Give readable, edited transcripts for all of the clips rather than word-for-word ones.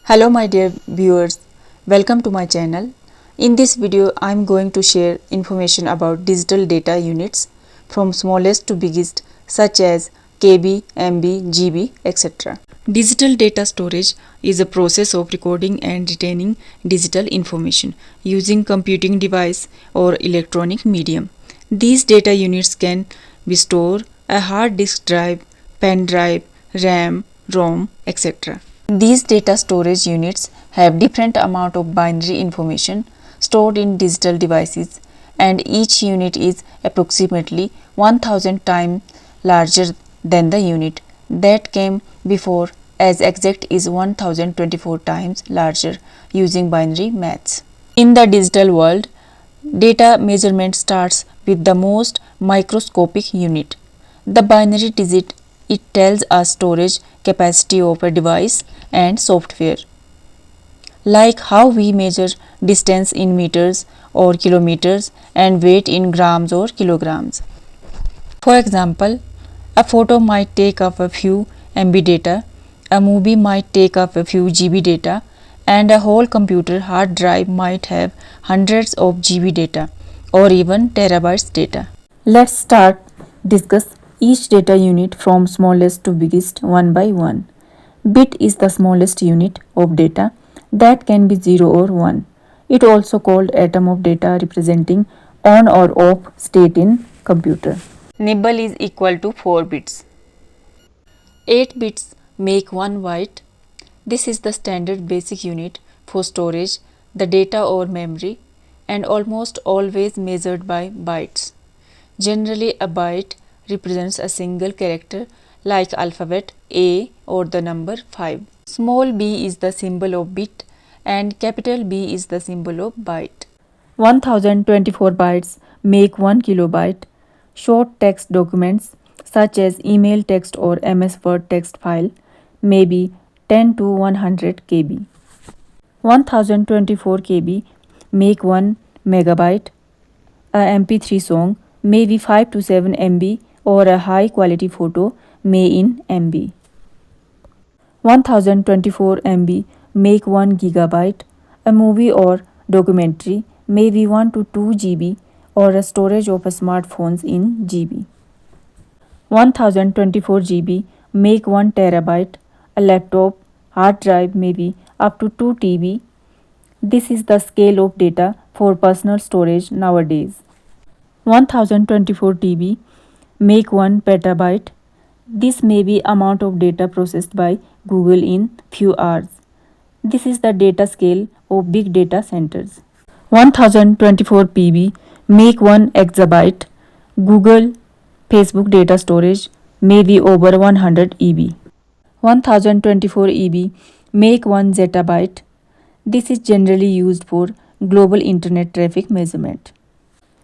Hello my dear viewers, welcome to my channel. In this video I am going to share information about digital data units from smallest to biggest such as KB, MB, GB, etc. Digital data storage is a process of recording and retaining digital information using computing device or electronic medium. These data units can be stored a hard disk drive, pen drive, RAM, ROM, etc. These data storage units have different amount of binary information stored in digital devices, and each unit is approximately 1000 times larger than the unit that came before, as exact is 1024 times larger using binary maths. In the digital world, data measurement starts with the most microscopic unit, the binary digit. It tells us storage capacity of a device and software, like how we measure distance in meters or kilometers and weight in grams or kilograms. For example, a photo might take up a few MB data, a movie might take up a few GB data, and a whole computer hard drive might have hundreds of GB data or even terabytes data. Let's start discuss each data unit from smallest to biggest one by one. Bit is the smallest unit of data that can be 0 or 1. It also called atom of data representing on or off state in computer. Nibble is equal to 4 bits. 8 bits make 1 byte. This is the standard basic unit for storage the data or memory, and almost always measured by bytes. Generally, a byte represents a single character like alphabet A or the number 5. Small b is the symbol of bit and capital B is the symbol of byte. 1024 bytes make 1 kilobyte. Short text documents such as email text or MS Word text file may be 10 to 100 KB. 1024 KB make 1 megabyte. A MP3 song may be 5 to 7 MB or a high quality photo may in MB. 1024 MB make 1 gigabyte. A movie or documentary may be 1 to 2 GB or a storage of a smartphones in GB. 1024 GB make 1 terabyte. A laptop hard drive may be up to 2 TB. This is the scale of data for personal storage nowadays. 1024 TB make 1 petabyte. This may be amount of data processed by Google in few hours. This is the data scale of big data centers. 1024 PB make 1 exabyte. Google, Facebook data storage may be over 100 EB. 1024 EB make 1 zettabyte. This is generally used for global internet traffic measurement.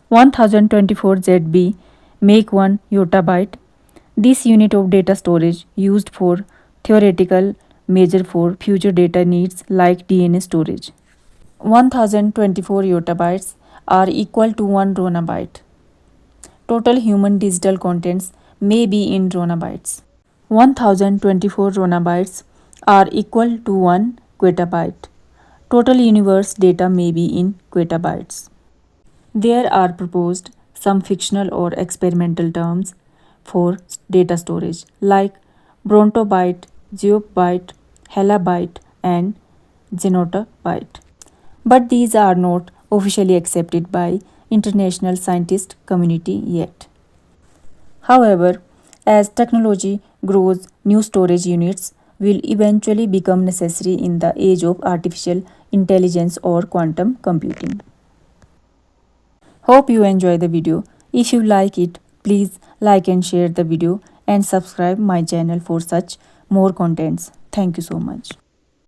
1024 ZB make 1 yottabyte. This unit of data storage used for theoretical measure for future data needs like DNA storage. 1024 yottabytes are equal to 1 ronabyte. Total human digital contents may be in ronabytes. 1024 ronabytes are equal to 1 quetabyte. Total universe data may be in quetabytes. There are proposed some fictional or experimental terms for data storage like brontobyte, geobyte, helabyte, and genotobyte. But these are not officially accepted by international scientist community yet. However, as technology grows, new storage units will eventually become necessary in the age of artificial intelligence or quantum computing. Hope you enjoy the video. If you like it, please like and share the video and subscribe my channel for such more contents. Thank you so much.